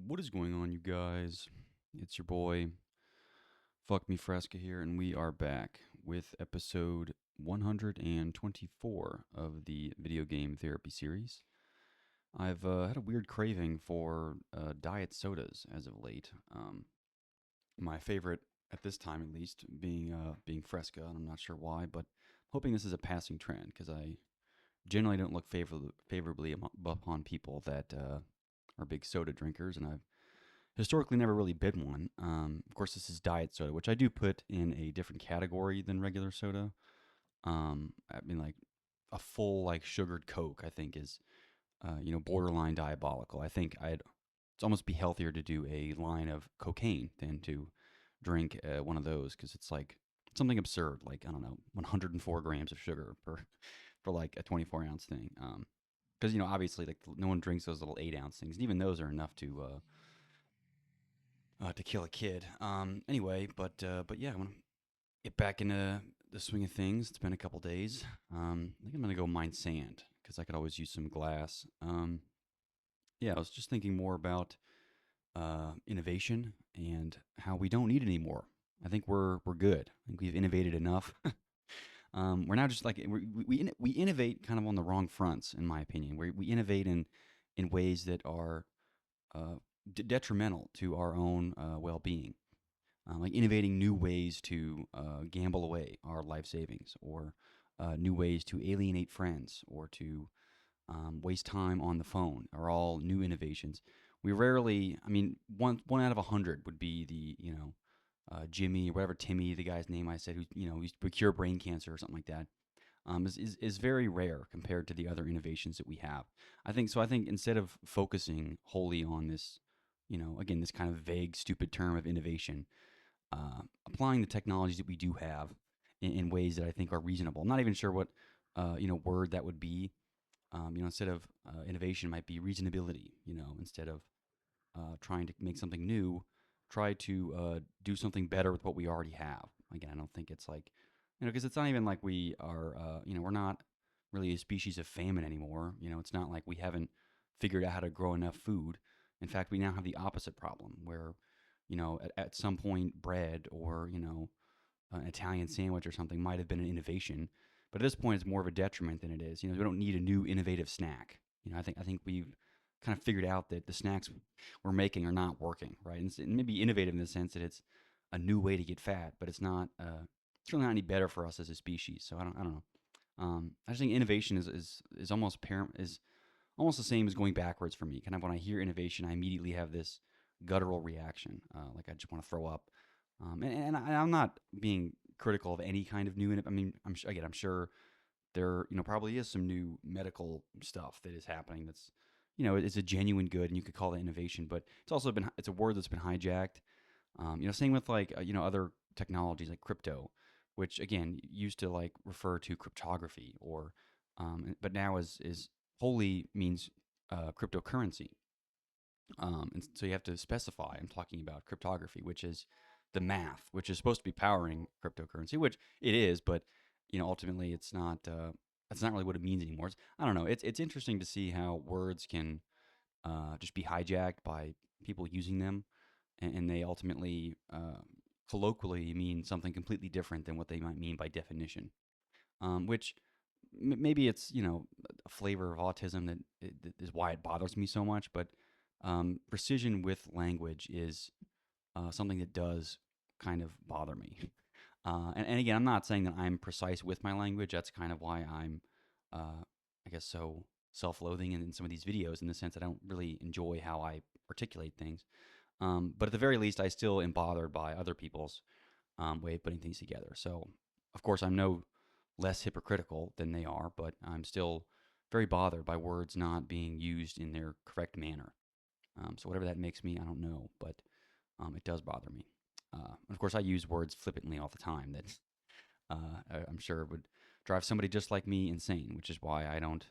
What is going on, you guys? It's your boy, Fuck Me Fresca here, and we are back with episode 124 of the video game therapy series. I've had a weird craving for diet sodas as of late. My favorite at this time, at least, being Fresca, and I'm not sure why, but hoping this is a passing trend because I generally don't look favorably upon people that are big soda drinkers, and I've historically never really been one. Of course, this is diet soda, which I do put in a different category than regular soda. I mean, like a full like sugared Coke, I think is borderline diabolical. I think it's almost be healthier to do a line of cocaine than to drink one of those because it's like something absurd, like I don't know, 104 grams of sugar for like a 24-ounce thing. Because obviously like no one drinks those little 8-ounce things, and even those are enough to kill a kid. But yeah, I want to get back into the swing of things. It's been a couple days. I think I'm gonna go mine sand because I could always use some glass. Yeah, I was just thinking more about innovation and how we don't need it anymore. I think we're good. I think we've innovated enough. We're now just like we innovate kind of on the wrong fronts, in my opinion. We innovate in ways that are uh, detrimental to our own well-being, like innovating new ways to gamble away our life savings, or new ways to alienate friends, or to waste time on the phone, are all new innovations. We rarely, I mean, one out of 100 would be the Jimmy or whatever Timmy, the guy's name I said, who used to cure brain cancer or something like that. Is very rare compared to the other innovations that we have. I think so. I think instead of focusing wholly on this, again, this kind of vague, stupid term of innovation, applying the technologies that we do have in ways that I think are reasonable. I'm not even sure what word that would be. Instead of innovation, might be reasonability. Instead of trying to make something new, try to do something better with what we already have. Again, I don't think it's like, because it's not even like we are, we're not really a species of famine anymore. It's not like we haven't figured out how to grow enough food. In fact, we now have the opposite problem where, at some point, bread or, an Italian sandwich or something might have been an innovation. But at this point, it's more of a detriment than it is. We don't need a new innovative snack. I think we've kind of figured out that the snacks we're making are not working, right? And it may be innovative in the sense that it's a new way to get fat, but it's not. It's really not any better for us as a species. So I don't know. I just think innovation is almost is almost the same as going backwards for me. Kind of when I hear innovation, I immediately have this guttural reaction, like I just want to throw up. I'm not being critical of any kind of new. I mean, I'm sure there probably is some new medical stuff that is happening that's it's a genuine good, and you could call it innovation, but it's a word that's been hijacked. Same with like other technologies like crypto, which again used to like refer to cryptography, or but now is wholly means cryptocurrency. And so you have to specify. I'm talking about cryptography, which is the math, which is supposed to be powering cryptocurrency, which it is, but ultimately it's not. That's not really what it means anymore. I don't know. It's interesting to see how words can just be hijacked by people using them, and they ultimately colloquially mean something completely different than what they might mean by definition. Which maybe it's a flavor of autism that is why it bothers me so much. But precision with language is something that does kind of bother me. And again, I'm not saying that I'm precise with my language. That's kind of why I'm, I guess, so self-loathing in some of these videos, in the sense I don't really enjoy how I articulate things. But at the very least, I still am bothered by other people's way of putting things together. So, of course, I'm no less hypocritical than they are, but I'm still very bothered by words not being used in their correct manner. So, whatever that makes me, I don't know, but it does bother me. And of course, I use words flippantly all the time that I'm sure would drive somebody just like me insane, which is why I don't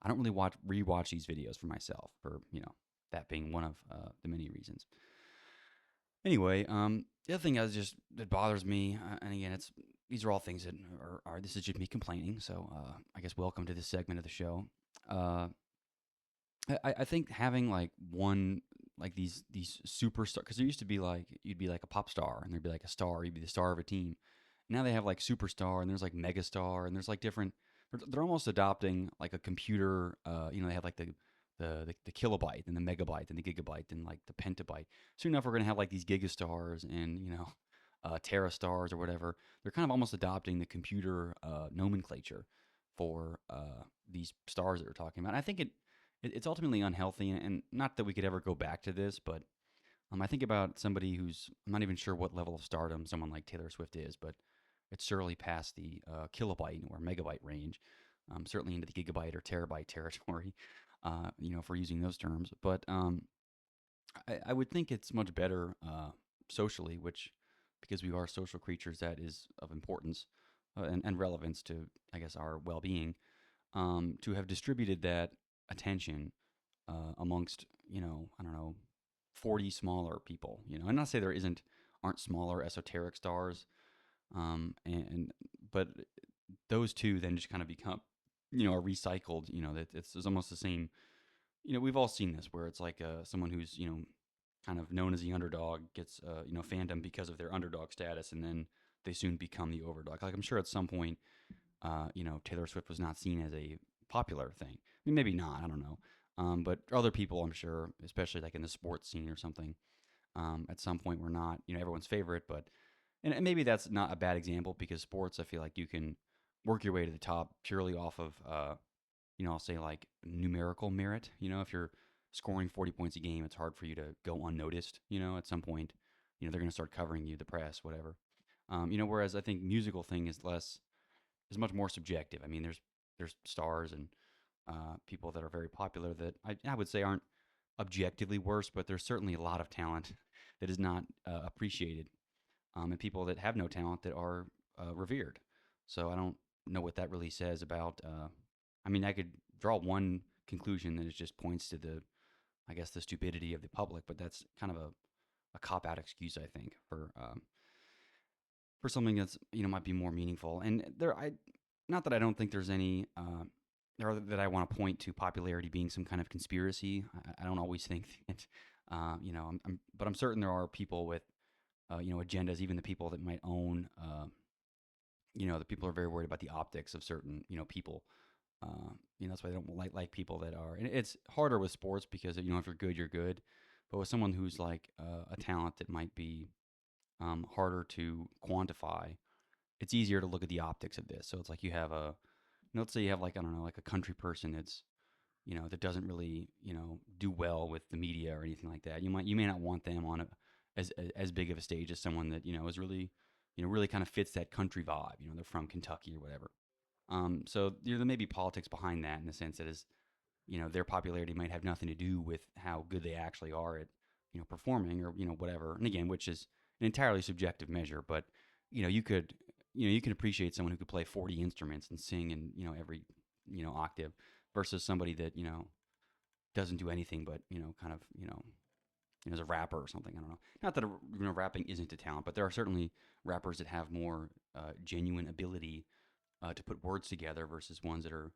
really rewatch these videos for myself, for that being one of the many reasons. Anyway, the other thing that bothers me, and again, these are all things that are this is just me complaining. So I guess welcome to this segment of the show. Uh, I think having like one these superstar, because there used to be like you'd be like a pop star and there'd be like a star, you'd be the star of a team. Now they have like superstar and there's like megastar and there's like different. They're almost adopting like a computer. They have like the kilobyte and the megabyte and the gigabyte and like the pentabyte. Soon enough, we're gonna have like these gigastars and terastars or whatever. They're kind of almost adopting the computer nomenclature for these stars that we're talking about. And I think it's ultimately unhealthy, and not that we could ever go back to this, but I think about somebody who's, I'm not even sure what level of stardom someone like Taylor Swift is, but it's surely past the kilobyte or megabyte range, certainly into the gigabyte or terabyte territory, if we're using those terms. But I would think it's much better socially, which, because we are social creatures, that is of importance and relevance to, I guess, our well being, to have distributed that attention amongst, I don't know, 40 smaller people, and not say aren't smaller esoteric stars, and but those two then just kind of become, are recycled, that it's almost the same. We've all seen this where it's like someone who's, kind of known as the underdog gets, fandom because of their underdog status, and then they soon become the overdog. Like, I'm sure at some point, Taylor Swift was not seen as a popular thing. I mean, maybe not, I don't know. But other people, I'm sure, especially like in the sports scene or something, at some point were not, everyone's favorite. But and maybe that's not a bad example, because sports, I feel like you can work your way to the top purely off of, I'll say like numerical merit. If you're scoring 40 points a game, it's hard for you to go unnoticed. At some point, they're going to start covering you, the press, whatever. Whereas I think musical thing is much more subjective. I mean, there's stars and people that are very popular that I would say aren't objectively worse, but there's certainly a lot of talent that is not appreciated, and people that have no talent that are revered. So I don't know what that really says about. I mean, I could draw one conclusion that it just points to I guess, the stupidity of the public, but that's kind of a cop out excuse, I think, for something that's, might be more meaningful. And not that I don't think there's any or that I want to point to popularity being some kind of conspiracy. I don't always think that, but I'm certain there are people with agendas, even the people that might own, the people are very worried about the optics of certain, people. That's why they don't like people that are. And it's harder with sports because, if you're good, you're good. But with someone who's like a talent that might be harder to quantify, it's easier to look at the optics of this. So it's like you have let's say you have like, I don't know, like a country person that's, that doesn't really, do well with the media or anything like that. You may not want them on as big of a stage as someone that, is really, really kind of fits that country vibe. They're from Kentucky or whatever. So there may be politics behind that, in the sense that is, their popularity might have nothing to do with how good they actually are at, performing, or, whatever. And again, which is an entirely subjective measure, but, you can appreciate someone who could play 40 instruments and sing in, every, octave, versus somebody that, doesn't do anything but, kind of, as a rapper or something. I don't know. Not that rapping isn't a talent, but there are certainly rappers that have more genuine ability to put words together, versus ones that are,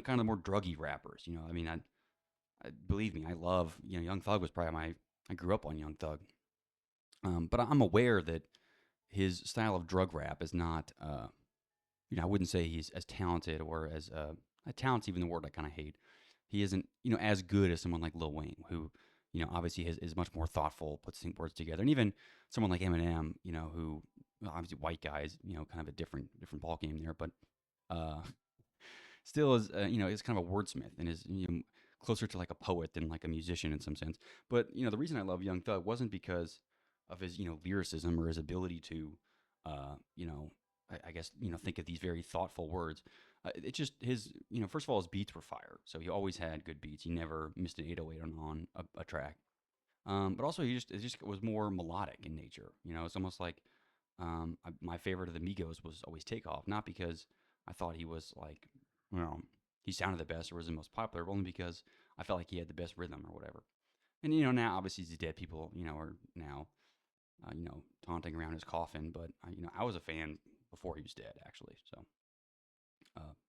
kind of more druggy rappers. I mean, I believe me, I love, Young Thug was probably I grew up on Young Thug, but I'm aware that his style of drug rap is not, I wouldn't say he's as talented, or as talent's even the word I kind of hate. He isn't, as good as someone like Lil Wayne, who, obviously is much more thoughtful, puts words together, and even someone like Eminem, who, well, obviously white guys, kind of a different ball game there, but uh, still is, is kind of a wordsmith, and is, closer to like a poet than like a musician in some sense. But the reason I love Young Thug wasn't because of his, lyricism or his ability to, I guess, think of these very thoughtful words. It's just his, first of all, his beats were fire. So he always had good beats. He never missed an 808 on a track. But also it just was more melodic in nature. It's almost like, my favorite of the Migos was always Takeoff, not because I thought he was like, he sounded the best or was the most popular, but only because I felt like he had the best rhythm or whatever. And now obviously he's dead. People are now taunting around his coffin, but I was a fan before he was dead, actually. So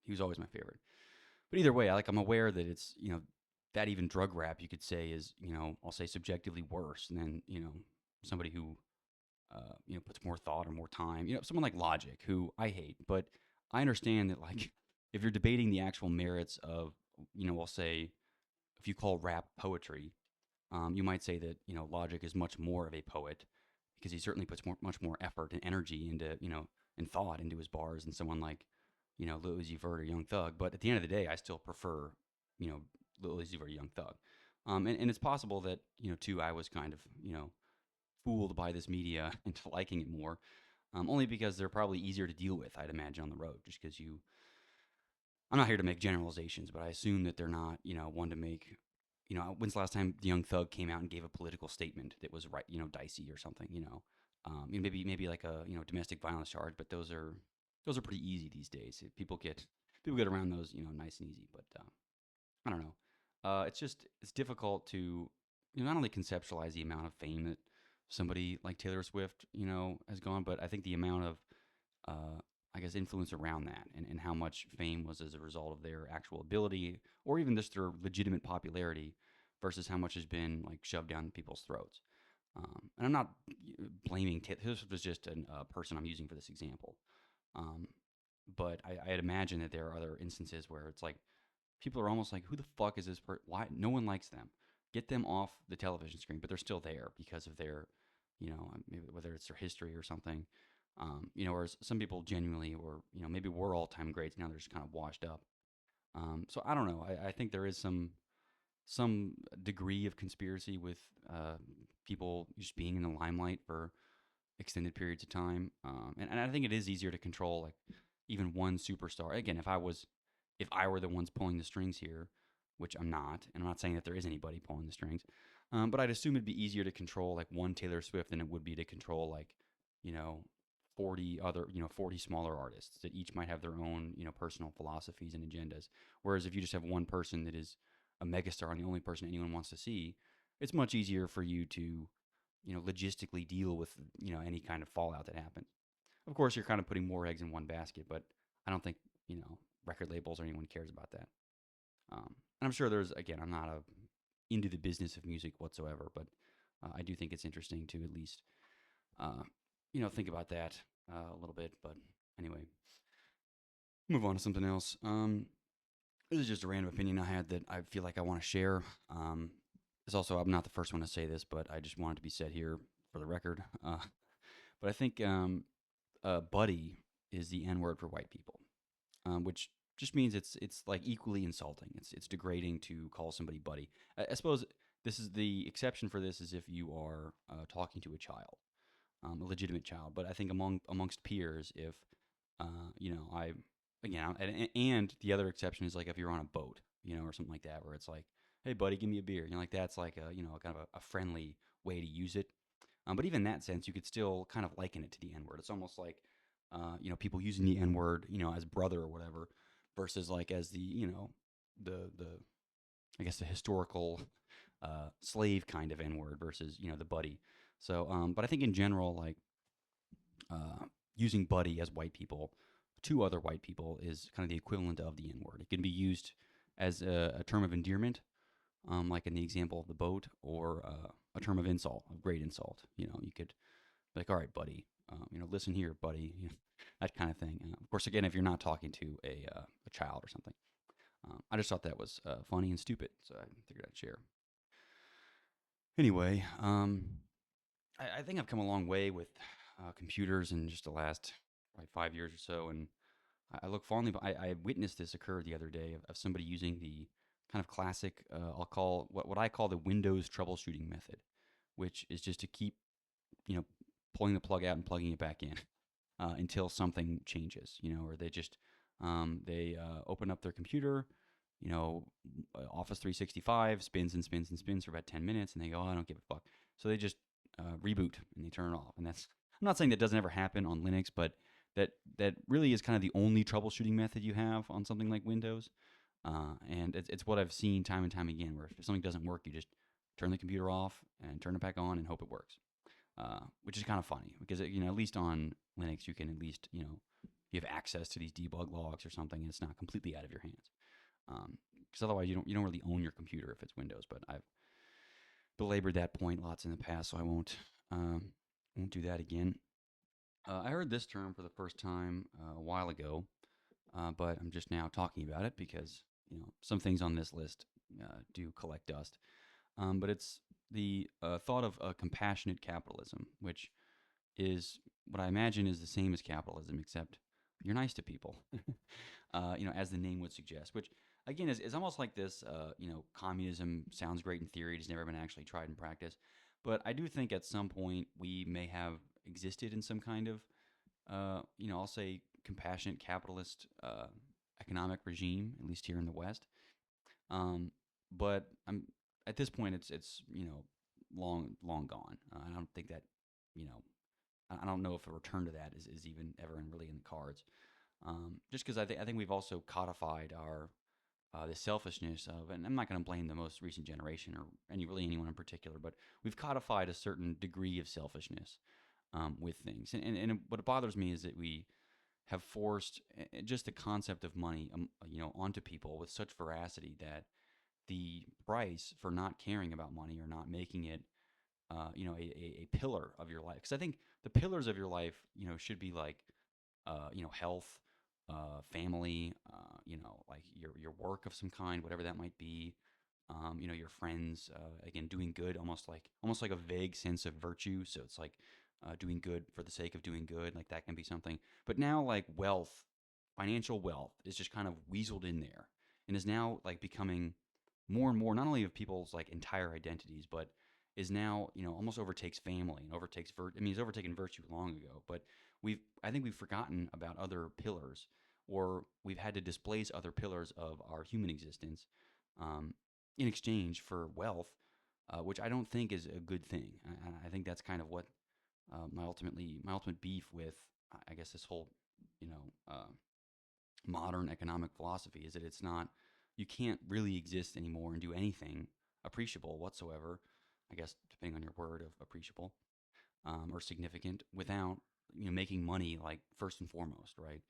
he was always my favorite. But either way, I'm aware that it's that even drug rap you could say is, I'll say subjectively worse than, somebody who, puts more thought or more time. Someone like Logic, who I hate, but I understand that, like, if you're debating the actual merits of, I'll say, if you call rap poetry, you might say that, Logic is much more of a poet because he certainly puts much more effort and energy into, and thought into his bars than someone like, Lil Uzi Vert or Young Thug. But at the end of the day, I still prefer, you know, Lil Uzi Vert or Young Thug. And it's possible that, too, I was kind of, fooled by this media into liking it more, only because they're probably easier to deal with, I'd imagine, on the road, just because I'm not here to make generalizations, but I assume that they're not, one to make, when's the last time the Young Thug came out and gave a political statement that was right, dicey or something, maybe like a, domestic violence charge, but those are pretty easy these days. People get around those, nice and easy, but I don't know. It's difficult to, not only conceptualize the amount of fame that somebody like Taylor Swift, has gone, but I think the amount of, I guess, influence around that, and how much fame was as a result of their actual ability or even just their legitimate popularity versus how much has been like shoved down people's throats. And I'm not blaming Taylor. This was just a person I'm using for this example. Um, but I'd imagine that there are other instances where it's like people are almost like, who the fuck is this person? Why no one likes them? Get them off the television screen, but they're still there because of their, maybe whether it's their history or something. Or some people genuinely, or maybe we're all time greats now. They're just kind of washed up. So I don't know. I think there is some degree of conspiracy with people just being in the limelight for extended periods of time. And I think it is easier to control, like, even one superstar. Again, if I were the ones pulling the strings here, which I'm not, and I'm not saying that there is anybody pulling the strings, but I'd assume it'd be easier to control like one Taylor Swift than it would be to control, like, you know 40 smaller artists that each might have their own, personal philosophies and agendas. Whereas if you just have one person that is a megastar and the only person anyone wants to see, it's much easier for you to, logistically deal with, any kind of fallout that happens. Of course, you're kind of putting more eggs in one basket, but I don't think, record labels or anyone cares about that. And I'm sure again, I'm not into the business of music whatsoever, but I do think it's interesting to at least, uh, think about that a little bit. But anyway, move on to something else. This is just a random opinion I had that I feel like I want to share. It's also, I'm not the first one to say this, but I just want it to be said here for the record. But I think buddy is the N word for white people, which just means it's like equally insulting. It's degrading to call somebody buddy. I suppose this is the exception for this is if you are talking to a child, a legitimate child. But I think amongst peers, if I again, and the other exception is like if you're on a boat, or something like that, where it's like, hey buddy, give me a beer. Like that's like a, kind of a friendly way to use it. But even in that sense, you could still kind of liken it to the N word. It's almost like, people using the N word, as brother or whatever, versus like as the, the I guess the historical slave kind of N word versus, the buddy. So, but I think in general, like, using buddy as white people to other white people is kind of the equivalent of the N word. It can be used as a term of endearment, like in the example of the boat, or a term of insult, of great insult. You could be like, all right, buddy, listen here, buddy, that kind of thing. Of course, again, if you're not talking to a child or something. I just thought that was funny and stupid, so I figured I'd share. Anyway, I think I've come a long way with computers in just the last probably 5 years or so, and I look fondly. But I witnessed this occur the other day of somebody using the kind of classic, I'll call what I call the Windows troubleshooting method, which is just to keep, you know pulling the plug out and plugging it back in until something changes, or they open up their computer, Office 365 spins and spins and spins for about 10 minutes, and they go, oh, I don't give a fuck. So they just reboot and they turn it off. And I'm not saying that doesn't ever happen on Linux, but that really is kind of the only troubleshooting method you have on something like Windows. And it's what I've seen time and time again, where if something doesn't work, you just turn the computer off and turn it back on and hope it works. Which is kind of funny because, at least on Linux, you can at least, you have access to these debug logs or something, and it's not completely out of your hands. because otherwise you don't really own your computer if it's Windows. But I've belabored that point lots in the past, so I won't do that again. I heard this term for the first time a while ago, but I'm just now talking about it because some things on this list do collect dust. But it's the thought of compassionate capitalism, which is what I imagine is the same as capitalism, except you're nice to people, as the name would suggest. Which again is almost like this. Communism sounds great in theory; it's never been actually tried in practice. But I do think at some point we may have existed in some kind of, I'll say compassionate capitalist economic regime, at least here in the West. Um, but I'm at this point, it's long gone. I don't think that you know I don't know if a return to that is even ever really in the cards. Just because I think we've also codified our the selfishness of, and I'm not going to blame the most recent generation or anyone in particular, but we've codified a certain degree of selfishness with things. And what bothers me is that we have forced just the concept of money, onto people with such veracity that the price for not caring about money or not making it a pillar of your life. Because I think the pillars of your life, should be like, health, family, like your work of some kind, whatever that might be. Your friends, again, doing good, almost like a vague sense of virtue. So it's like doing good for the sake of doing good, like that can be something. But now, like wealth, financial wealth, is just kind of weaseled in there, and is now like becoming more and more not only of people's like entire identities, but is now almost overtakes family and overtakes I mean, it's overtaken virtue long ago, but I think we've forgotten about other pillars, or we've had to displace other pillars of our human existence, um, in exchange for wealth, which I don't think is a good thing. I think that's kind of what my ultimate beef with, I guess, this whole you know modern economic philosophy is that it's not you can't really exist anymore and do anything appreciable whatsoever. I guess depending on your word of appreciable, or significant, without making money like first and foremost, right?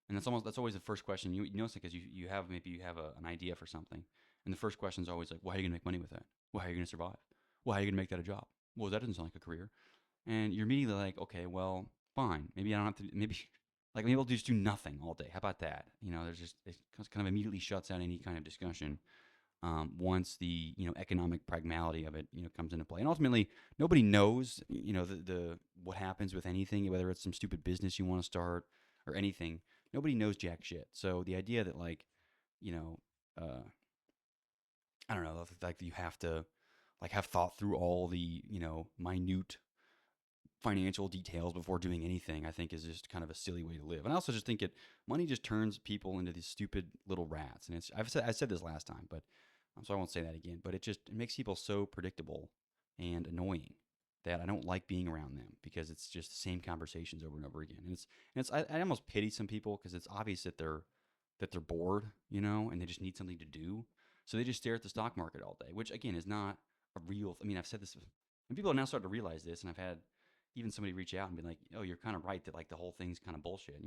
And that's always the first question you notice it because you have maybe you have an idea for something, and the first question is always like, why are you gonna make money with that? Why are you gonna survive? Why are you gonna make that a job? Well, that doesn't sound like a career. And you're immediately like, okay, well, fine. Maybe I don't have to. Maybe I'll just do nothing all day. How about that? There's just it kind of immediately shuts out any kind of discussion, once the economic pragmality of it comes into play. And ultimately, nobody knows the what happens with anything, whether it's some stupid business you want to start or anything. Nobody knows jack shit. So the idea that like you know uh, I don't know, like you have to like have thought through all the minute financial details before doing anything, I think is just kind of a silly way to live. And I also just think money just turns people into these stupid little rats. And I said this last time, but so I won't say that again. But it makes people so predictable and annoying that I don't like being around them because it's just the same conversations over and over again. I almost pity some people because it's obvious that they're bored, and they just need something to do. So they just stare at the stock market all day, which again is not a real. I mean, I've said this, and people are now starting to realize this, and I've had even somebody reach out and be like, "Oh, you're kind of right that like the whole thing's kind of bullshit."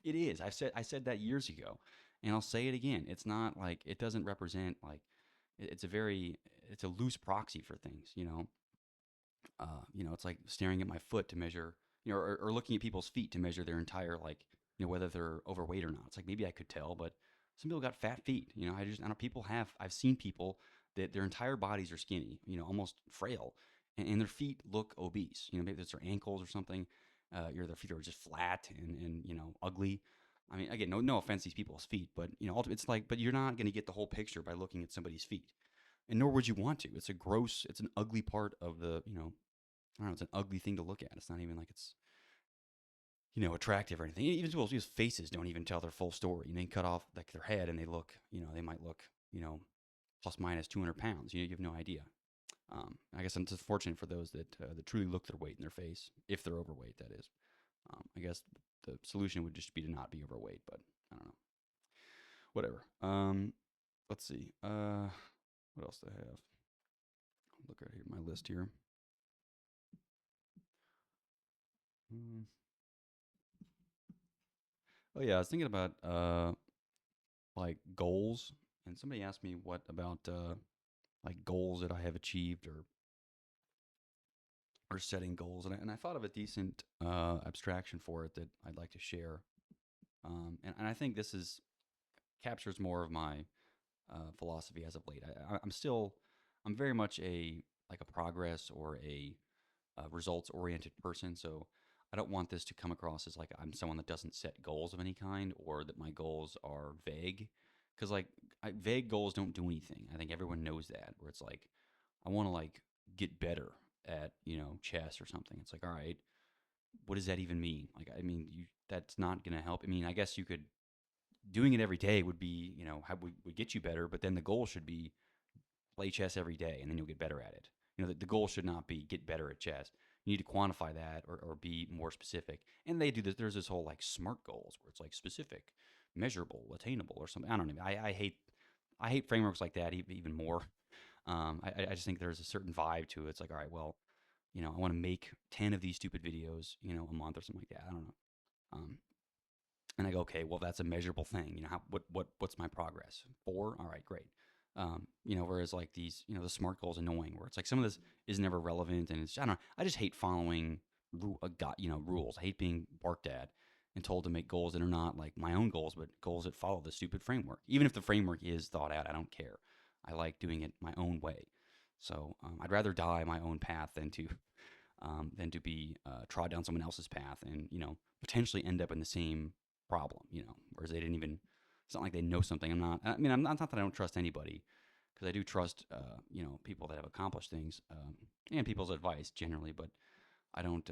It is. I said that years ago, and I'll say it again. It's not like it doesn't represent like it's a loose proxy for things. It's like staring at my foot to measure, or looking at people's feet to measure their entire like whether they're overweight or not. It's like maybe I could tell, but some people got fat feet. I know people have. I've seen people that their entire bodies are skinny, almost frail, and their feet look obese. Maybe it's their ankles or something. Their feet are just flat and ugly. I mean, again, no offense to these people's feet, but it's like, but you're not going to get the whole picture by looking at somebody's feet, and nor would you want to. It's an ugly part of the, I don't know, it's an ugly thing to look at. It's not even like it's attractive or anything. Even people's faces don't even tell their full story. You can cut off like their head and they might look, plus minus 200 pounds. You have no idea. I guess it's unfortunate for those that truly look their weight in their face, if they're overweight, that is. I guess the solution would just be to not be overweight, but I don't know. Whatever. Let's see. What else do I have? Look right here, my list here. Mm. Oh yeah, I was thinking about like goals and somebody asked me what about like goals that I have achieved or setting goals, and I thought of a decent abstraction for it that I'd like to share. And I think this is captures more of my philosophy as of late. I'm very much a like a progress or a results oriented person. So I don't want this to come across as like I'm someone that doesn't set goals of any kind or that my goals are vague. Because vague goals don't do anything. I think everyone knows that. Where it's like I want to like get better at chess or something. It's like all right, what does that even mean? Like I mean, that's not gonna help. I mean, I guess you could doing it every day would be would get you better, but then the goal should be play chess every day and then you'll get better at it. The goal should not be get better at chess. You need to quantify that or be more specific. And they do this. There's this whole like SMART goals where it's like specific, measurable, attainable, or something. I don't know. I hate frameworks like that even more. I just think there's a certain vibe to it. It's like, all right, well, I want to make 10 of these stupid videos, a month or something like that. I don't know. Um, and I go, okay, well, that's a measurable thing. What's my progress? 4? All right, great. Whereas like these, the SMART goal is annoying where it's like some of this is never relevant. And I don't know. I just hate following, rules. I hate being barked at and told to make goals that are not like my own goals, but goals that follow the stupid framework. Even if the framework is thought out, I don't care. I like doing it my own way. So I'd rather die my own path than to be trod down someone else's path and potentially end up in the same problem. Whereas they didn't even. It's not like they know something. I'm not. I mean, not that I don't trust anybody, because I do trust people that have accomplished things and people's advice generally, but I don't.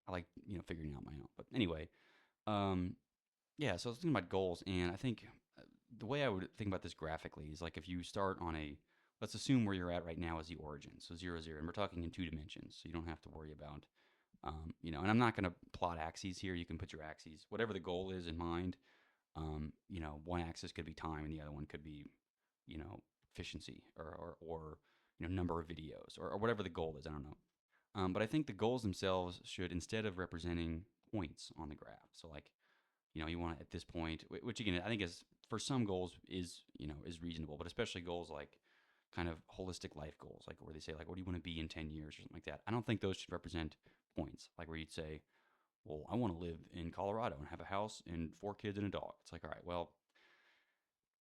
I like figuring out my own. But anyway, um, yeah. So I was thinking about goals, and I think the way I would think about this graphically is like if you start on a let's assume where you're at right now is the origin, so 0, 0, and we're talking in 2 dimensions, so you don't have to worry about and I'm not going to plot axes here. You can put your axes, whatever the goal is in mind. One axis could be time, and the other one could be, you know, efficiency or number of videos or whatever the goal is. I don't know. But I think the goals themselves should, instead of representing points on the graph, so like you want at this point, which again I think is for some goals is reasonable, but especially goals like kind of holistic life goals, like where they say like what do you want to be in 10 years or something like that. I don't think those should represent points, like where you'd say, well, I want to live in Colorado and have a house and 4 kids and a dog. It's like, all right, well,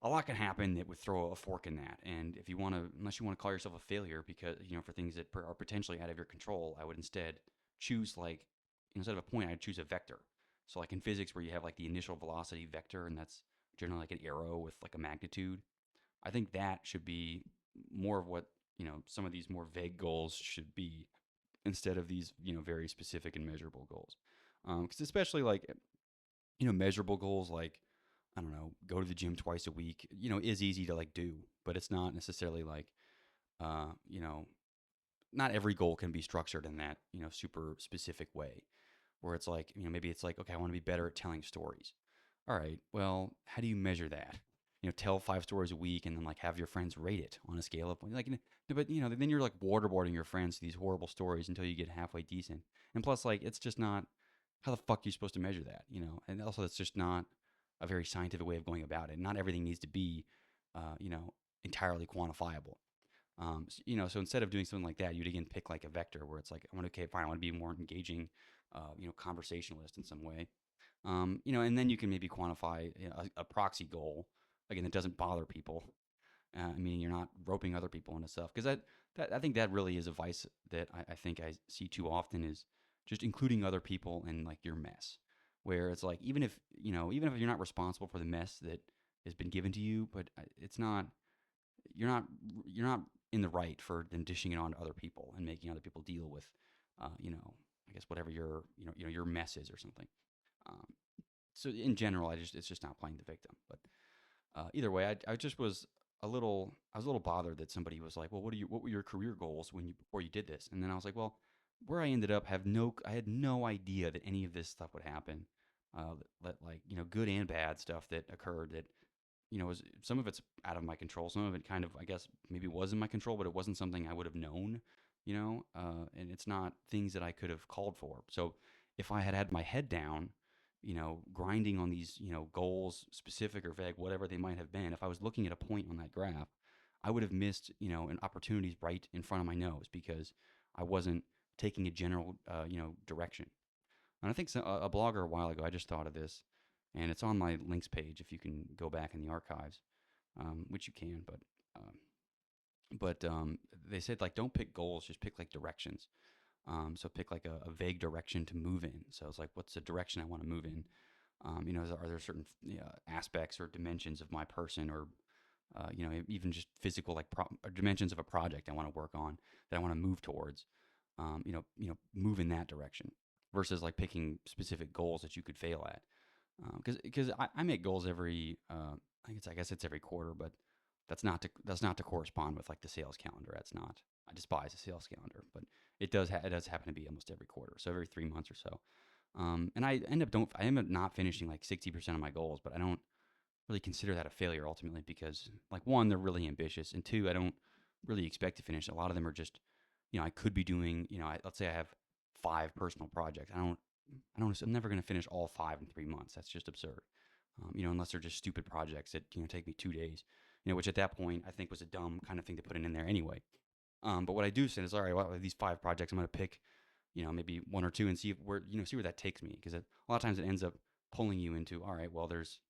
a lot can happen that would throw a fork in that. And if you want to, unless you want to call yourself a failure because, for things that are potentially out of your control, I would instead choose like, instead of a point, I'd choose a vector. So like in physics where you have like the initial velocity vector, and that's generally like an arrow with like a magnitude. I think that should be more of what, some of these more vague goals should be instead of these, very specific and measurable goals. Because especially like, measurable goals like, I don't know, go to the gym twice a week, is easy to like do, but it's not necessarily like, uh, you know, not every goal can be structured in that, super specific way where it's like, maybe it's like, okay, I want to be better at telling stories. All right, well, how do you measure that? Tell 5 stories a week and then like have your friends rate it on a scale of like, but then you're like waterboarding your friends to these horrible stories until you get halfway decent. And plus, like, it's just not how the fuck are you supposed to measure that, And also, it's just not a very scientific way of going about it. Not everything needs to be, uh, you know, entirely quantifiable. So instead of doing something like that, you'd again pick like a vector where it's like, I want okay, fine, I want to be more engaging, conversationalist in some way. And then you can maybe quantify a proxy goal again that doesn't bother people. Meaning you're not roping other people into stuff because that I think that really is a vice that I think I see too often is just including other people in like your mess, where it's like even if you're not responsible for the mess that has been given to you, but it's not you're not you're not in the right for then dishing it on to other people and making other people deal with, I guess whatever your mess is or something. Um, so in general, it's just not playing the victim. But either way, I just was I was a little bothered that somebody was like, well, what were your career goals before you did this? And then I was like, well, where I ended up I had no idea that any of this stuff would happen. That like good and bad stuff that occurred that was some of it's out of my control. Some of it kind of, I guess, maybe was in my control, but it wasn't something I would have known, and it's not things that I could have called for. So if I had had my head down, grinding on these, goals, specific or vague, whatever they might have been, if I was looking at a point on that graph, I would have missed, an opportunities right in front of my nose because I wasn't taking a general, direction. And I think a blogger a while ago, I just thought of this, and it's on my links page if you can go back in the archives, which you can, but they said like don't pick goals, just pick like directions. So pick like a vague direction to move in. So it's like, what's the direction I want to move in? Are there certain aspects or dimensions of my person, or even just physical like or dimensions of a project I want to work on that I want to move towards? Move in that direction versus like picking specific goals that you could fail at. Because I make goals every I guess it's every quarter, but that's not to correspond with like the sales calendar. That's not. I despise a sales calendar, but it does happen to be almost every quarter, so every 3 months or so. And I end up not finishing like 60% of my goals, but I don't really consider that a failure ultimately because like one, they're really ambitious, and two, I don't really expect to finish. A lot of them are just, I could be doing, let's say I have 5 personal projects. I'm never going to finish all 5 in 3 months. That's just absurd. Unless they're just stupid projects that, take me 2 days, which at that point I think was a dumb kind of thing to put in there anyway. But what I do say is, all right, well, these 5 projects, I'm going to pick, maybe one or two and see where that takes me. Because a lot of times it ends up pulling you into, all right, well, there's,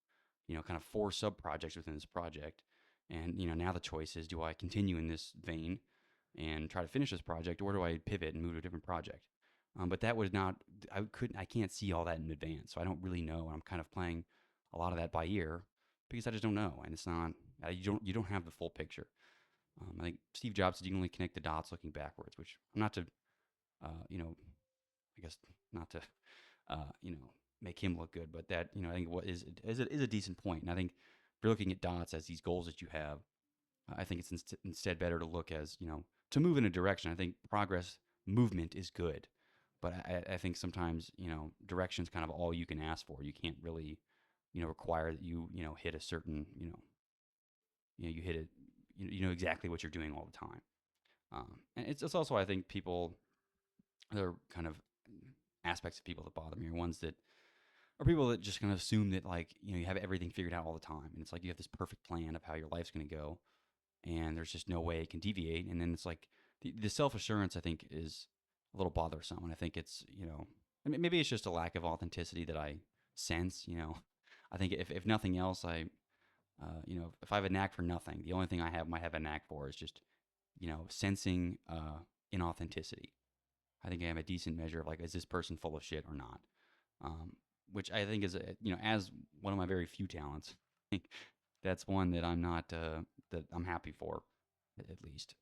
kind of 4 sub projects within this project. And, now the choice is, do I continue in this vein and try to finish this project, or do I pivot and move to a different project? But that was not, I can't see all that in advance. So I don't really know. I'm kind of playing a lot of that by ear because I just don't know. And it's not, you don't have the full picture. I think Steve Jobs said you can only connect the dots looking backwards, which I'm not to, I guess not to, uh, you know, make him look good, but that, I think what is a decent point. And I think if you're looking at dots as these goals that you have, I think it's instead better to look as, to move in a direction. I think progress movement is good, but I think sometimes, direction's kind of all you can ask for. You can't really, require that you hit a certain, you hit it, you know exactly what you're doing all the time. And it's also, I think, people, there are kind of aspects of people that bother me are ones that are people that just kind of assume that, like, you have everything figured out all the time. And it's like you have this perfect plan of how your life's going to go, and there's just no way it can deviate. And then it's like the self assurance, I think, is a little bothersome. And I think it's, maybe it's just a lack of authenticity that I sense. I think if nothing else, if I have a knack for nothing, the only thing might have a knack for is just, sensing inauthenticity. I think I have a decent measure of like, is this person full of shit or not? Um, which I think is, as one of my very few talents, that's one that I'm not, that I'm happy for, at least,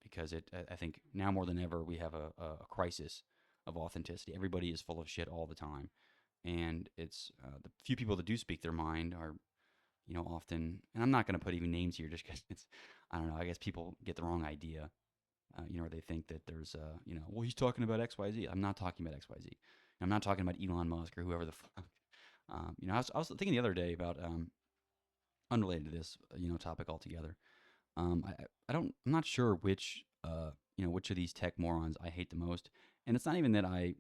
because I think now more than ever, we have a crisis of authenticity. Everybody is full of shit all the time. And it's the few people that do speak their mind are, often, and I'm not going to put even names here just because it's, I don't know, I guess people get the wrong idea, or they think that there's, well, he's talking about XYZ. I'm not talking about XYZ. I'm not talking about Elon Musk or whoever the fuck. I was thinking the other day about, unrelated to this, topic altogether. I'm not sure which of these tech morons I hate the most. And it's not even that I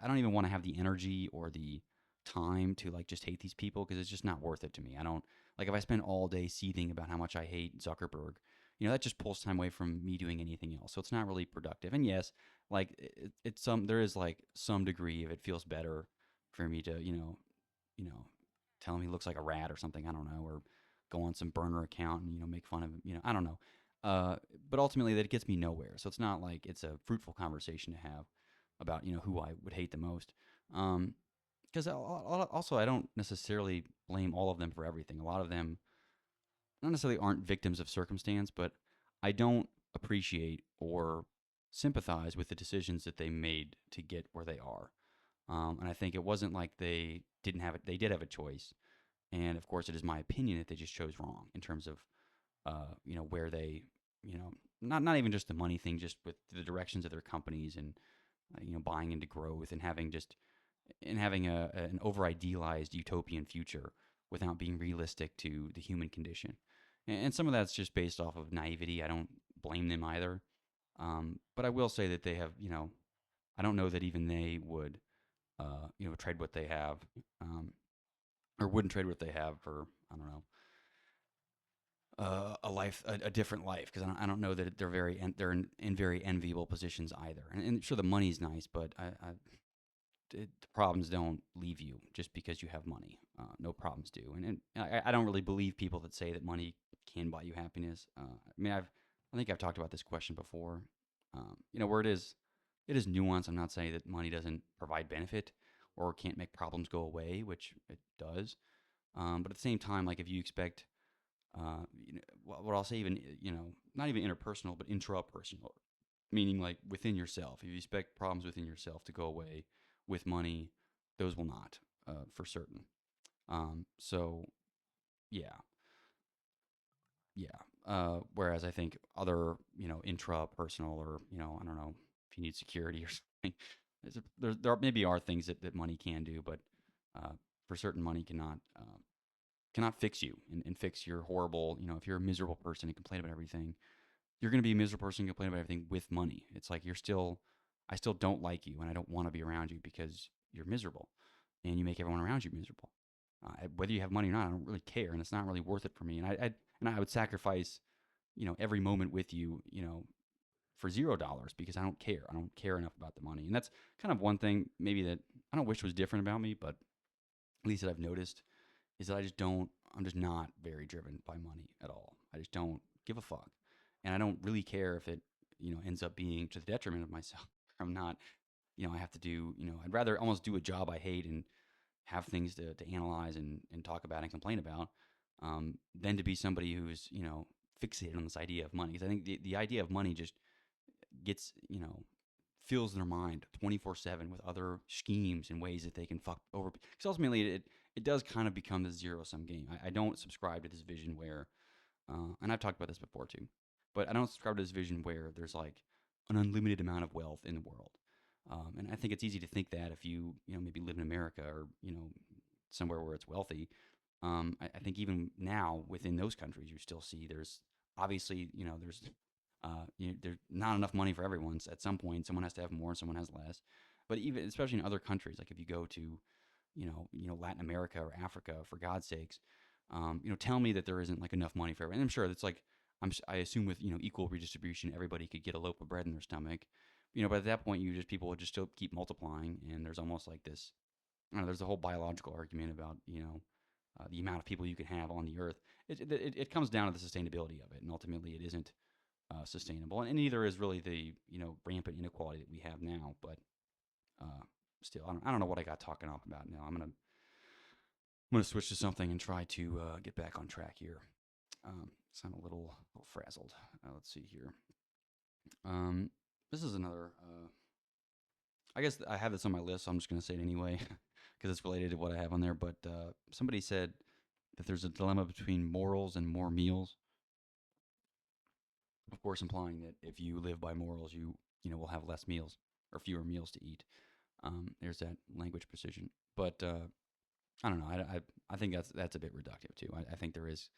don't even want to have the energy or the time to like just hate these people because it's just not worth it to me. I don't like if I spend all day seething about how much I hate Zuckerberg, that just pulls time away from me doing anything else. So it's not really productive. And yes, like it's there is like some degree of it feels better for me to, you know, tell him he looks like a rat or something, I don't know, or go on some burner account and, make fun of him, I don't know. But ultimately that gets me nowhere. So it's not like it's a fruitful conversation to have about, who I would hate the most. Because also I don't necessarily blame all of them for everything. A lot of them not necessarily aren't victims of circumstance, but I don't appreciate or sympathize with the decisions that they made to get where they are. And I think it wasn't like they didn't have it; they did have a choice. And of course, it is my opinion that they just chose wrong in terms of, where they, not even just the money thing, just with the directions of their companies and, buying into growth and having an over idealized utopian future without being realistic to the human condition. And some of that's just based off of naivety. I don't blame them either. But I will say that they have, I don't know that even they would trade what they have, um, or wouldn't trade what they have for, I don't know, a different life, because I don't know that they're in very enviable positions either. And sure, the money's nice, but the problems don't leave you just because you have money. No problems do, and I don't really believe people that say that money can buy you happiness. I mean, I think I've talked about this question before. Where it is nuanced. I'm not saying that money doesn't provide benefit or can't make problems go away, which it does. But at the same time, like if you expect, what I'll say, even not even interpersonal, but intrapersonal, meaning like within yourself. If you expect problems within yourself to go away with money, those will not, for certain. So yeah, yeah. Whereas I think other, intrapersonal, or I don't know if you need security or something. There maybe are things that money can do, but uh, for certain, money cannot fix you and fix your horrible. If you're a miserable person and complain about everything, you're going to be a miserable person and complain about everything with money. It's like I still don't like you and I don't want to be around you because you're miserable and you make everyone around you miserable. Whether you have money or not, I don't really care, and it's not really worth it for me. And I would sacrifice, every moment with you, for $0 because I don't care. I don't care enough about the money, and that's kind of one thing maybe that I don't wish was different about me, but at least that I've noticed is that I just don't. I'm just not very driven by money at all. I just don't give a fuck, and I don't really care if it ends up being to the detriment of myself. I'm not. I have to do. I'd rather almost do a job I hate and have things to analyze and talk about and complain about, than to be somebody who's fixated on this idea of money. Because I think the idea of money just gets fills their mind 24/7 with other schemes and ways that they can fuck over. Because ultimately, it does kind of become the zero sum game. I don't subscribe to this vision where, and I've talked about this before too, but I don't subscribe to this vision where there's like an unlimited amount of wealth in the world. And I think it's easy to think that if you maybe live in America, or somewhere where it's wealthy. I think even now within those countries, you still see there's obviously there's not enough money for everyone. So at some point, someone has to have more, someone has less. But even especially in other countries, like if you go to Latin America or Africa, for God's sakes, tell me that there isn't like enough money for everyone. And I'm sure that's like I assume with equal redistribution, everybody could get a loaf of bread in their stomach. But at that point, people would just still keep multiplying, and there's almost like this. I don't know, there's a whole biological argument about the amount of people you can have on the earth. It comes down to the sustainability of it, and ultimately, it isn't sustainable, and neither is really the rampant inequality that we have now. But uh, still, I don't know what I got talking off about now. I'm gonna switch to something and try to get back on track here. So I'm a little frazzled. Let's see here. Um, this is another. I guess I have this on my list, so I'm just gonna say it anyway because it's related to what I have on there. But somebody said that there's a dilemma between morals and more meals. Of course, implying that if you live by morals, you will have less meals or fewer meals to eat. There's that language precision, but I don't know. I think that's a bit reductive too. I think there is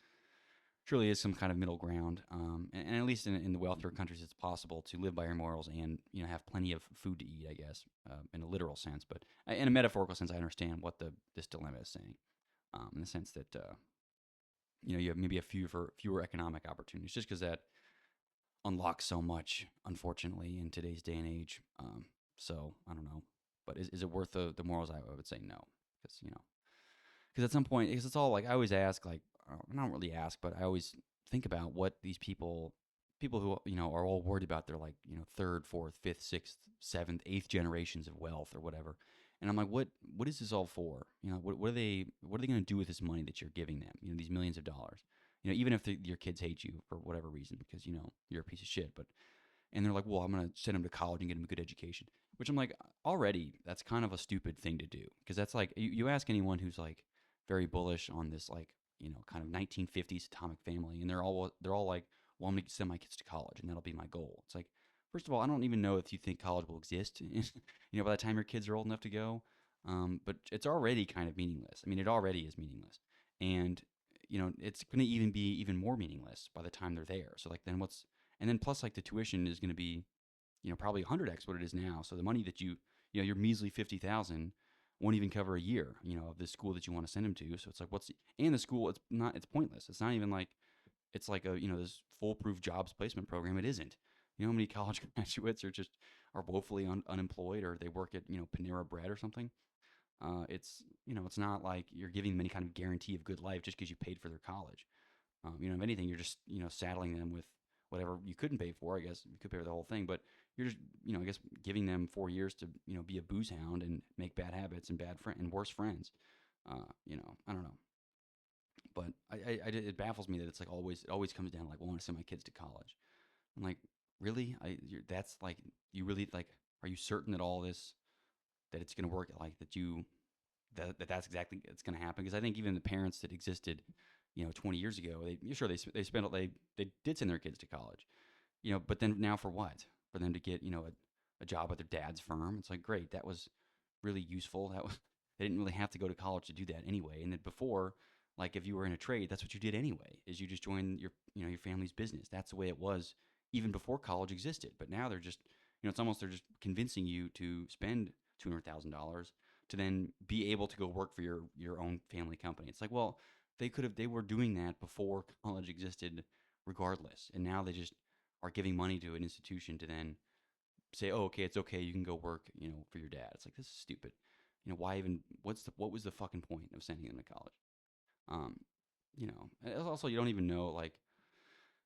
surely is some kind of middle ground, and at least in the wealthier countries, it's possible to live by your morals and have plenty of food to eat. I guess in a literal sense, but in a metaphorical sense, I understand what this dilemma is saying. In the sense that you have maybe a fewer economic opportunities, just because that unlocks so much, unfortunately, in today's day and age. So I don't know, but is it worth the morals? I would say no, because because at some point, because it's all like I always ask, like I don't really ask, but I always think about what these people who are all worried about their like third, fourth, fifth, sixth, seventh, eighth generations of wealth or whatever. And I'm like, what is this all for? What are they going to do with this money that you're giving them? These millions of dollars. Even if your kids hate you for whatever reason because you're a piece of shit, but and they're like, well, I'm going to send them to college and get them a good education. Which I'm like, already, that's kind of a stupid thing to do. Because that's like, you ask anyone who's like very bullish on this, like, kind of 1950s atomic family, and they're all like, well, I'm going to send my kids to college, and that'll be my goal. It's like, first of all, I don't even know if you think college will exist, by the time your kids are old enough to go. But it's already kind of meaningless. I mean, it already is meaningless. And, it's going to even be even more meaningless by the time they're there. So, like, then and then plus like the tuition is going to be probably 100x what it is now. So the money that your measly 50,000, won't even cover a year, of the school that you want to send him to. So it's like, and the school, it's pointless. It's not even like, it's like this foolproof jobs placement program. It isn't. You know how many college graduates are woefully unemployed, or they work at, Panera Bread or something. It's not like you're giving them any kind of guarantee of good life just because you paid for their college. If anything, you're just, saddling them with whatever you couldn't pay for. I guess you could pay for the whole thing, but you're just, I guess giving them 4 years to, be a booze hound and make bad habits and and worse friends. I don't know, but it baffles me that it's like it always comes down to like, well, I want to send my kids to college. I'm like, really? That's like, you really like, are you certain that all this, that it's going to work, like that's exactly it's going to happen? Because I think even the parents that existed, 20 years ago, they spent they did send their kids to college, but then now for what? For them to get, a job at their dad's firm. It's like, great, that was really useful. That was They didn't really have to go to college to do that anyway. And then before, like if you were in a trade, that's what you did anyway. Is you just joined your family's business. That's the way it was even before college existed. But now they're just, it's almost they're just convincing you to spend $200,000 to then be able to go work for your own family company. It's like, well, they were doing that before college existed regardless. And now they just are giving money to an institution to then say, "Oh, okay, it's okay. You can go work, for your dad." It's like, this is stupid. Why even? What was the fucking point of sending them to college? Um, and also you don't even know. Like,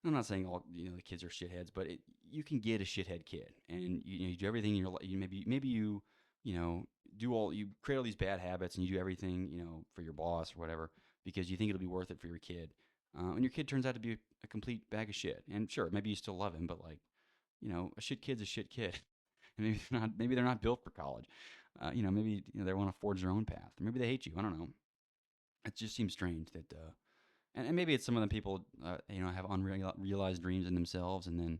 I'm not saying all the kids are shitheads, but you can get a shithead kid, and you do everything in your life. Maybe you know you create all these bad habits, and you do everything for your boss or whatever because you think it'll be worth it for your kid. And your kid turns out to be a complete bag of shit. And sure, maybe you still love him, but like, a shit kid's a shit kid. And maybe they're not built for college. Maybe they want to forge their own path. Or maybe they hate you. I don't know. It just seems strange that, and maybe it's some of them people, have unrealized dreams in themselves, and then,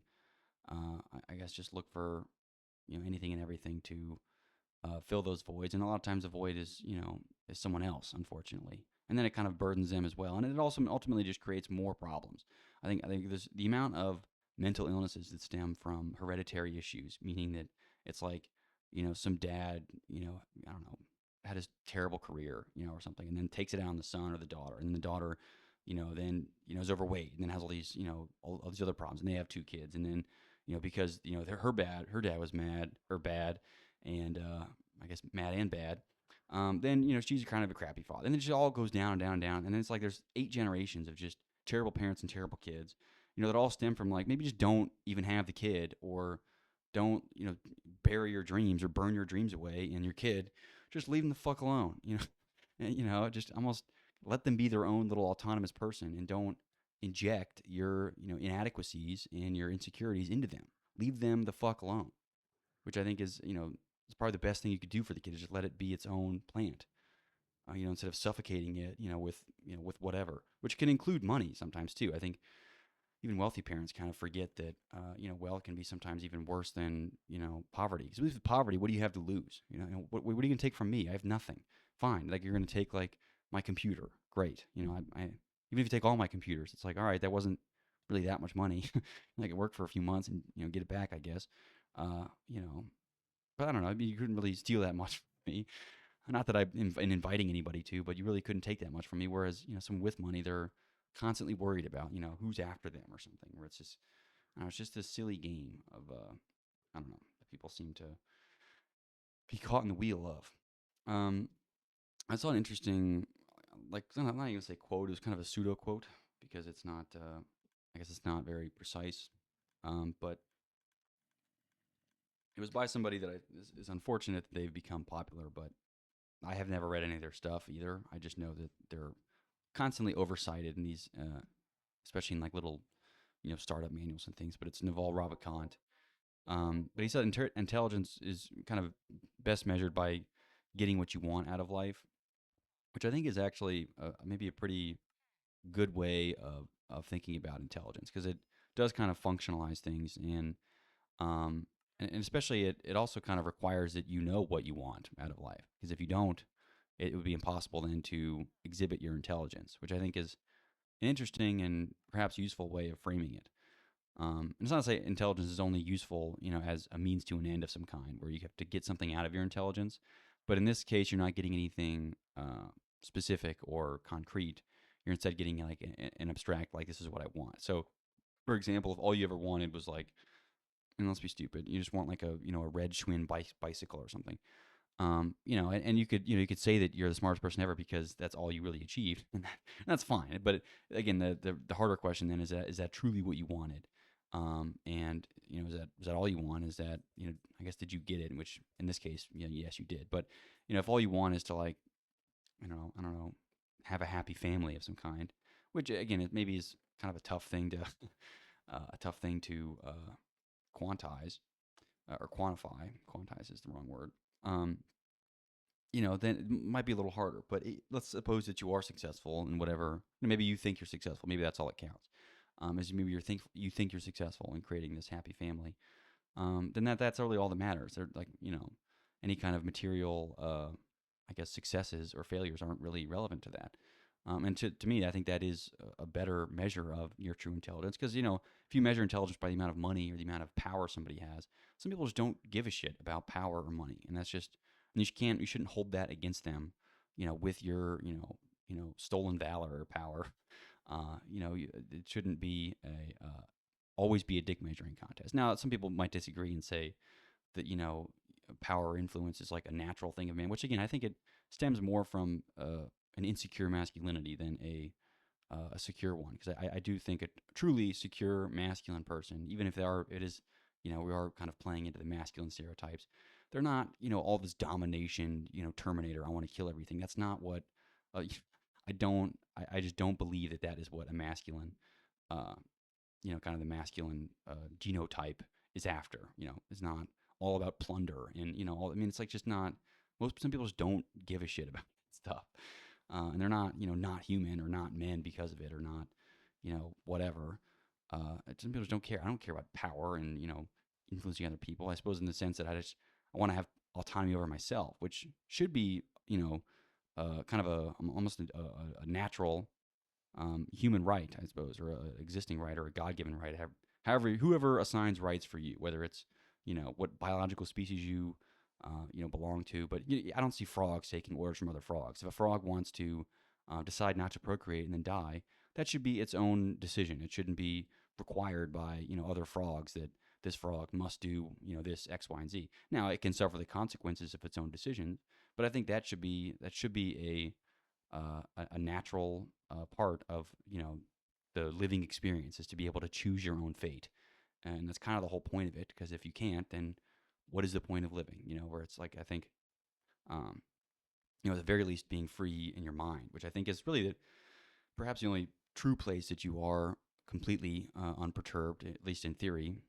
I guess just look for, anything and everything to fill those voids. And a lot of times the void is someone else, unfortunately. And then it kind of burdens them as well. And it also ultimately just creates more problems. I think there's the amount of mental illnesses that stem from hereditary issues, meaning that it's like, some dad, I don't know, had his terrible career, or something, and then takes it out on the son or the daughter. And the daughter, then, is overweight and then has all these, all these other problems. And they have two kids. And then, because, her dad was mad or bad, and I guess mad and bad. Then she's kind of a crappy father, and then it just all goes down and down and down, and then it's like there's 8 generations of just terrible parents and terrible kids, that all stem from like maybe just don't even have the kid, or don't bury your dreams or burn your dreams away, and your kid just leave them the fuck alone, and just almost let them be their own little autonomous person, and don't inject your inadequacies and your insecurities into them. Leave them the fuck alone, which I think is it's probably the best thing you could do for the kid, is just let it be its own plant. Instead of suffocating it, with whatever, which can include money sometimes too. I think even wealthy parents kind of forget that, wealth can be sometimes even worse than, poverty. Because with poverty, what do you have to lose? What are you going to take from me? I have nothing. Fine. Like, you're going to take like my computer. Great. I even if you take all my computers, it's like, all right, that wasn't really that much money. Like, it worked for a few months and, get it back, I guess. Uh, you know, but I don't know. I mean, you couldn't really steal that much from me. Not that I'm inviting anybody to, but you really couldn't take that much from me. Whereas, someone with money, they're constantly worried about, who's after them or something. Where it's just, I don't know, it's just this silly game of, I don't know, that people seem to be caught in the wheel of. Um, I saw an interesting, like, I'm not even gonna say quote. It was kind of a pseudo quote because it's not. I guess it's not very precise. But it was by somebody that is unfortunate that they've become popular, but I have never read any of their stuff either. I just know that they're constantly oversighted in these, especially in like little, startup manuals and things. But it's Naval Ravikant. But he said intelligence is kind of best measured by getting what you want out of life, which I think is actually maybe a pretty good way of thinking about intelligence, because it does kind of functionalize things, um, and especially it also kind of requires that you know what you want out of life, because if you don't, it would be impossible then to exhibit your intelligence, which I think is an interesting and perhaps useful way of framing it. It's not to say intelligence is only useful, as a means to an end of some kind, where you have to get something out of your intelligence. But in this case, you're not getting anything specific or concrete. You're instead getting like an abstract, like this is what I want. So, for example, if all you ever wanted was like, and let's be stupid, you just want like a red Schwinn bicycle or something. And you could say that you're the smartest person ever because that's all you really achieved, and that's fine. But again, the harder question then is that truly what you wanted? And is that all you want? Is that I guess did you get it? Which in this case, yes, you did. But if all you want is to like I don't know, have a happy family of some kind, which again it maybe is kind of a tough thing to quantize or quantify. Quantize is the wrong word. Um, then it might be a little harder. But let's suppose that you are successful in whatever. Maybe you think you're successful. Maybe that's all that counts. Is maybe you think you're successful in creating this happy family. Then that's really all that matters. They're like any kind of material, I guess, successes or failures aren't really relevant to that. And to me, I think that is a better measure of your true intelligence. Because if you measure intelligence by the amount of money or the amount of power somebody has, some people just don't give a shit about power or money, and that's just and you shouldn't hold that against them, with your stolen valor or power. It shouldn't be a always be a dick measuring contest. Now, some people might disagree and say that power or influence is like a natural thing of man, which again I think it stems more from an insecure masculinity than a secure one. Because I do think a truly secure masculine person, even if we are kind of playing into the masculine stereotypes. They're not all this domination, Terminator. I want to kill everything. That's not what. I just don't believe that is what a masculine uh, kind of the masculine genotype is after. It's not all about plunder and all. I mean, it's like just not. Some people just don't give a shit about stuff, and they're not not human or not men because of it or not whatever. Some people just don't care. I don't care about power and influencing other people. I suppose in the sense that I want to have autonomy over myself, which should be kind of almost a natural human right, I suppose, or a existing right or a God-given right. However, whoever assigns rights for you, whether it's what biological species you belong to, but I don't see frogs taking orders from other frogs. If a frog wants to decide not to procreate and then die, that should be its own decision. It shouldn't be required by other frogs that this frog must do this X, Y, and Z. Now it can suffer the consequences of its own decision, but I think that should be a natural part of the living experience is to be able to choose your own fate, and that's kind of the whole point of it. Because if you can't, then what is the point of living? Where it's like I think, um, at the very least, being free in your mind, which I think is really perhaps the only true place that you are completely unperturbed, at least in theory.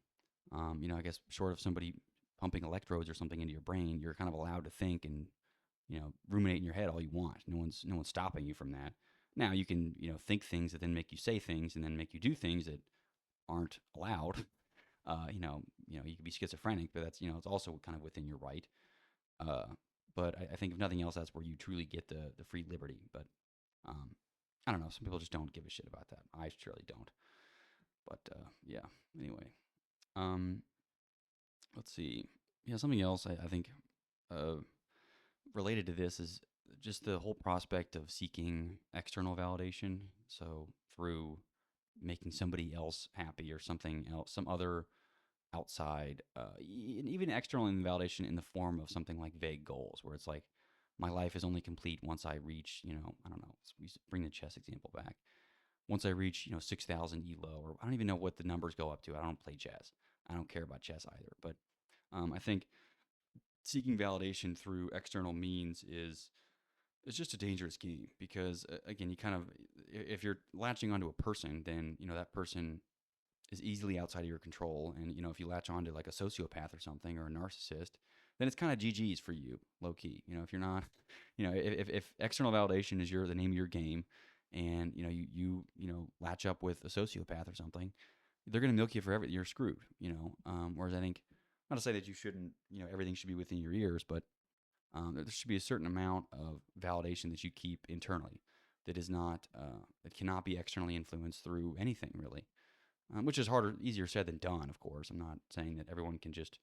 I guess short of somebody pumping electrodes or something into your brain, you're kind of allowed to think and ruminate in your head all you want. No one's stopping you from that. Now you can think things that then make you say things and then make you do things that aren't allowed. You can be schizophrenic, but that's it's also kind of within your right. Uh, but I think if nothing else, that's where you truly get the free liberty. But um, I don't know. Some people just don't give a shit about that. I surely don't. But yeah. Anyway, um, let's see. Yeah, something else I think uh, related to this is just the whole prospect of seeking external validation. So through making somebody else happy or something else, some other outside, even external validation in the form of something like vague goals, where it's like, my life is only complete once I reach, I don't know, we bring the chess example back. Once I reach, 6,000 elo, or I don't even know what the numbers go up to. I don't play chess. I don't care about chess either. But I think seeking validation through external means is it's just a dangerous game because again, you kind of if you're latching onto a person, then that person is easily outside of your control, and if you latch onto like a sociopath or something or a narcissist, then it's kind of GG's for you, low key. If you're not, if external validation is the name of your game, and you latch up with a sociopath or something, they're gonna milk you for everything. You're screwed. Whereas I think not to say that you shouldn't, everything should be within your ears, but there should be a certain amount of validation that you keep internally that is not that cannot be externally influenced through anything really, which is easier said than done. Of course, I'm not saying that everyone can just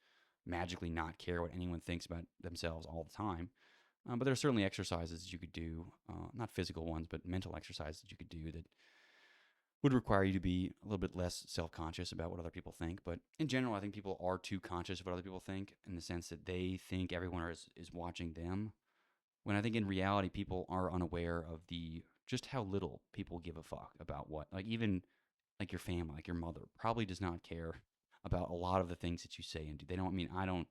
magically not care what anyone thinks about themselves all the time, But there are certainly exercises that you could do, not physical ones, but mental exercises that you could do that would require you to be a little bit less self-conscious about what other people think. But in general, I think people are too conscious of what other people think, in the sense that they think everyone is watching them. When I think in reality, people are unaware of the just how little people give a fuck about what, like, even like your family, like your mother, probably does not care about a lot of the things that you say and do. They don't. I mean, I don't.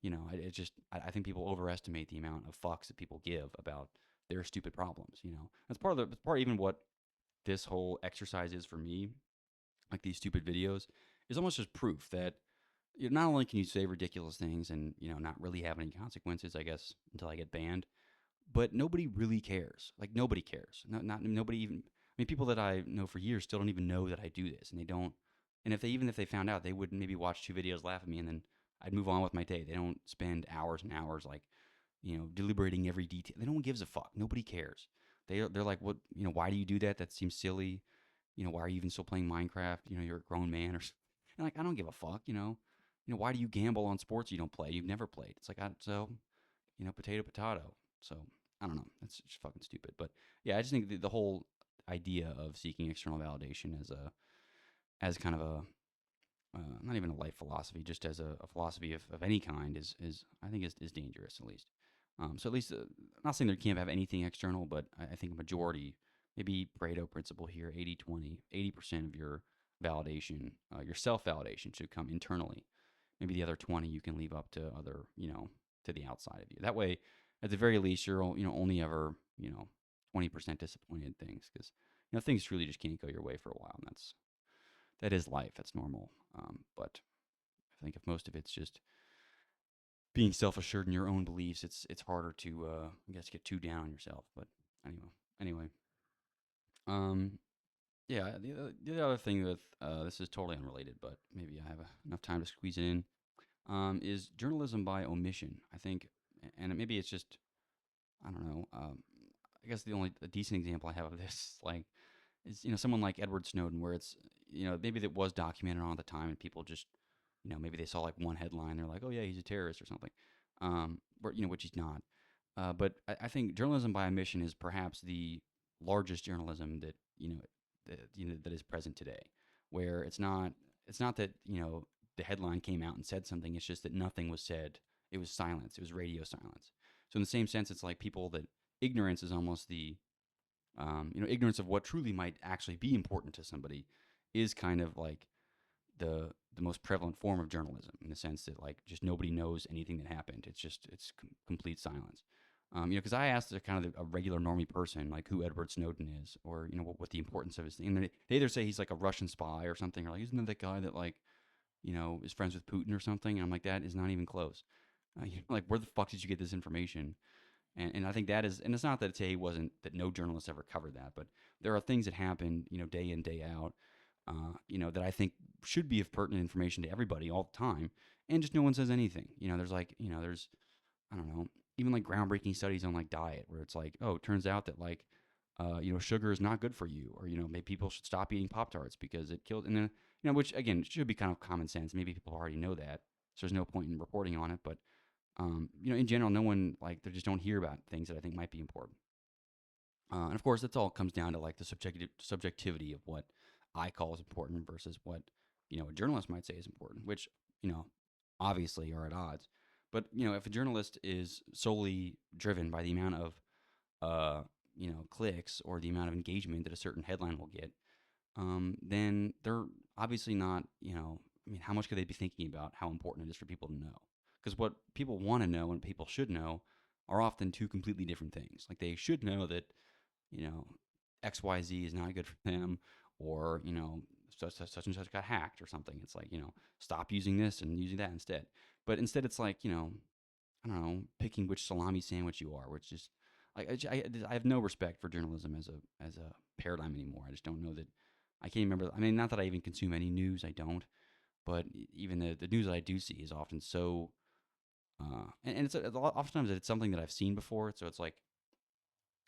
It just I think people overestimate the amount of fucks that people give about their stupid problems. That's part of that's part of even what this whole exercise is for me. Like these stupid videos is almost just proof that not only can you say ridiculous things and not really have any consequences, I guess, until I get banned, but nobody really cares. Like nobody cares. Not nobody even. I mean, people that I know for years still don't even know that I do this, and they don't. And if they found out, they would maybe watch 2 videos, laugh at me, and then I'd move on with my day. They don't spend hours and hours like deliberating every detail. They don't gives a fuck. Nobody cares. They're like, what? Why do you do that? That seems silly. Why are you even still playing Minecraft? You're a grown man, and like I don't give a fuck. Why do you gamble on sports you don't play? You've never played. It's like so potato potato. So I don't know. That's just fucking stupid. But yeah, I just think the whole idea of seeking external validation as kind of a not even a life philosophy, just as a philosophy of any kind is I think is dangerous at least. So at least I'm not saying there can't have anything external, but I think a majority, maybe Pareto principle here, 80-20, 80% of your validation, your self validation should come internally. Maybe the other 20 you can leave up to other, to the outside of you. That way, at the very least, you're only ever 20% disappointed in things, because things truly just can't go your way for a while, and that is life. That's normal. But I think if most of it's just being self assured in your own beliefs, it's harder to I guess get too down on yourself. But anyway, um, yeah. The other thing with this is totally unrelated, but maybe I have enough time to squeeze it in. Is journalism by omission? I think, and maybe it's just I don't know. I guess the only a decent example I have of this, like, is someone like Edward Snowden, where it's maybe that was documented on at the time, and people just maybe they saw like one headline, they're like, oh yeah, he's a terrorist or something, which he's not. But I think journalism by omission is perhaps the largest journalism that is present today, where it's not that the headline came out and said something. It's just that nothing was said. It was silence. It was radio silence. So in the same sense, it's like people that ignorance is almost the ignorance of what truly might actually be important to somebody is kind of like the most prevalent form of journalism, in the sense that like just nobody knows anything that happened. It's complete silence. Because I asked a kind of a regular normie person like who Edward Snowden is, or what the importance of his thing. And they either say he's like a Russian spy or something, or like isn't that the guy that like is friends with Putin or something. And I'm like, that is not even close. Like, where the fuck did you get this information? And I think that is, and it's not that he wasn't, that no journalist ever covered that, but there are things that happen, day in, day out, that I think should be of pertinent information to everybody all the time. And just no one says anything. There's like, I don't know, even like groundbreaking studies on like diet, where it's like, oh, it turns out that like, sugar is not good for you, or, maybe people should stop eating Pop Tarts because it killed, and then, which again, should be kind of common sense. Maybe people already know that. So there's no point in reporting on it. But in general, no one like they just don't hear about things that I think might be important. And of course, that's all comes down to like the subjectivity of what I call is important versus what a journalist might say is important, which obviously are at odds. But if a journalist is solely driven by the amount of clicks or the amount of engagement that a certain headline will get, then they're obviously not, I mean, how much could they be thinking about how important it is for people to know? Because what people want to know and people should know are often two completely different things. Like they should know that, you know, XYZ is not good for them, or, such and such got hacked or something. It's like, stop using this and using that instead. But instead, it's like, I don't know, picking which salami sandwich you are, which is, I have no respect for journalism as a paradigm anymore. I just don't know that I can't remember. I mean, not that I even consume any news. I don't. But even the news that I do see is often so, and it's oftentimes it's something that I've seen before. So it's like,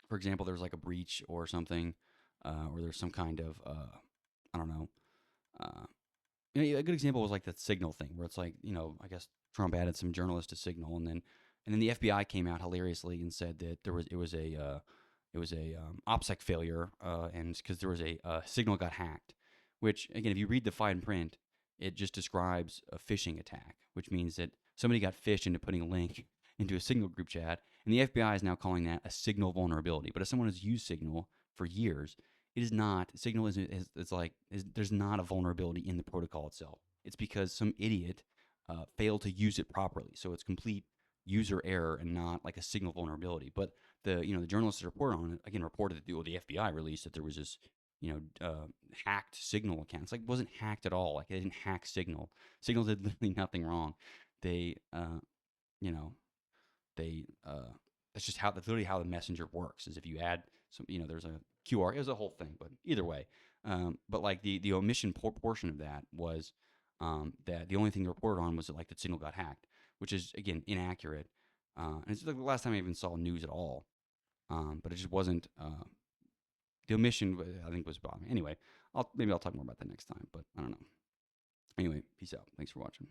for example, there's like a breach or something, or there's some kind of, I don't know. Uh, a good example was like that Signal thing, where it's like, I guess Trump added some journalists to Signal, and then And then the FBI came out hilariously and said that it was a OPSEC failure, and because there was a signal got hacked. Which again, if you read the fine print, it just describes a phishing attack, which means that somebody got phished into putting a link into a Signal group chat, and the FBI is now calling that a Signal vulnerability. But as someone who's used Signal for years, it is not. Signal there's not a vulnerability in the protocol itself. It's because some idiot failed to use it properly. So it's complete user error and not like a Signal vulnerability. But the journalists that reported on it again reported that the FBI released that there was this hacked Signal account. It's like it wasn't hacked at all. Like they didn't hack Signal. Signal did literally nothing wrong. They you know they that's literally how the messenger works. Is if you add some there's a QR. It was a whole thing, but either way, but like the omission portion of that was that the only thing they reported on was that like the Signal got hacked, which is again inaccurate. And it's like the last time I even saw news at all. But it just wasn't. The omission, I think, was bothering me. Anyway, maybe I'll talk more about that next time. But I don't know. Anyway, peace out. Thanks for watching.